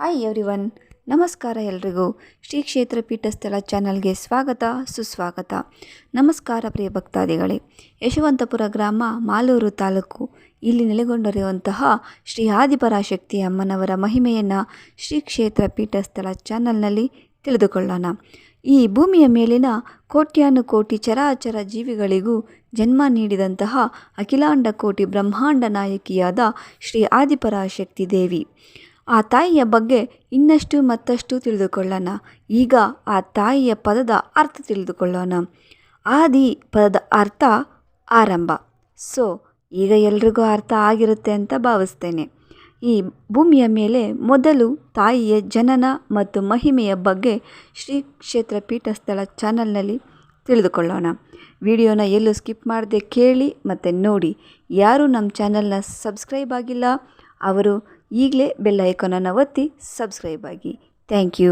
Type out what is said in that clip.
Hi everyone, ನಮಸ್ಕಾರ ಎಲ್ರಿಗೂ. ಶ್ರೀ ಕ್ಷೇತ್ರ ಪೀಠಸ್ಥಳ ಚಾನಲ್ಗೆ ಸ್ವಾಗತ ಸುಸ್ವಾಗತ. ನಮಸ್ಕಾರ ಪ್ರಿಯ ಭಕ್ತಾದಿಗಳೇ. ಯಶವಂತಪುರ ಗ್ರಾಮ, ಮಾಲೂರು ತಾಲೂಕು, ಇಲ್ಲಿ ನೆಲೆಗೊಂಡಿರುವಂತಹ ಶ್ರೀ ಆದಿಪರಾಶಕ್ತಿ ಅಮ್ಮನವರ ಮಹಿಮೆಯನ್ನು ಶ್ರೀ ಕ್ಷೇತ್ರ ಪೀಠಸ್ಥಳ ಚಾನಲ್ನಲ್ಲಿ ತಿಳಿದುಕೊಳ್ಳೋಣ. ಈ ಭೂಮಿಯ ಮೇಲಿನ ಕೋಟ್ಯಾನುಕೋಟಿ ಚರಾಚರ ಜೀವಿಗಳಿಗೂ ಜನ್ಮ ನೀಡಿದಂತಹ ಅಖಿಲಾಂಡ ಕೋಟಿ ಬ್ರಹ್ಮಾಂಡ ನಾಯಕಿಯಾದ ಶ್ರೀ ಆದಿಪರಾಶಕ್ತಿ ದೇವಿ, ಆ ತಾಯಿಯ ಬಗ್ಗೆ ಇನ್ನಷ್ಟು ಮತ್ತಷ್ಟು ತಿಳಿದುಕೊಳ್ಳೋಣ. ಈಗ ಆ ತಾಯಿಯ ಪದದ ಅರ್ಥ ತಿಳಿದುಕೊಳ್ಳೋಣ. ಆದಿ ಪದದ ಅರ್ಥ ಆರಂಭ. ಈಗ ಎಲ್ರಿಗೂ ಅರ್ಥ ಆಗಿರುತ್ತೆ ಅಂತ ಭಾವಿಸ್ತೇನೆ. ಈ ಭೂಮಿಯ ಮೇಲೆ ಮೊದಲು ತಾಯಿಯ ಜನನ ಮತ್ತು ಮಹಿಮೆಯ ಬಗ್ಗೆ ಶ್ರೀ ಕ್ಷೇತ್ರ ಪೀಠಸ್ಥಳ ಚಾನಲ್ನಲ್ಲಿ ತಿಳಿದುಕೊಳ್ಳೋಣ. ವಿಡಿಯೋನ ಎಲ್ಲೂ ಸ್ಕಿಪ್ ಮಾಡದೆ ಕೇಳಿ ಮತ್ತು ನೋಡಿ. ಯಾರು ನಮ್ಮ ಚಾನಲ್ನ ಸಬ್ಸ್ಕ್ರೈಬ್ ಆಗಿಲ್ಲ ಅವರು ಈಗಲೇ ಬೆಲ್ ಐಕಾನನ್ನು ಒತ್ತಿ ಸಬ್ಸ್ಕ್ರೈಬ್ ಆಗಿ. Thank you.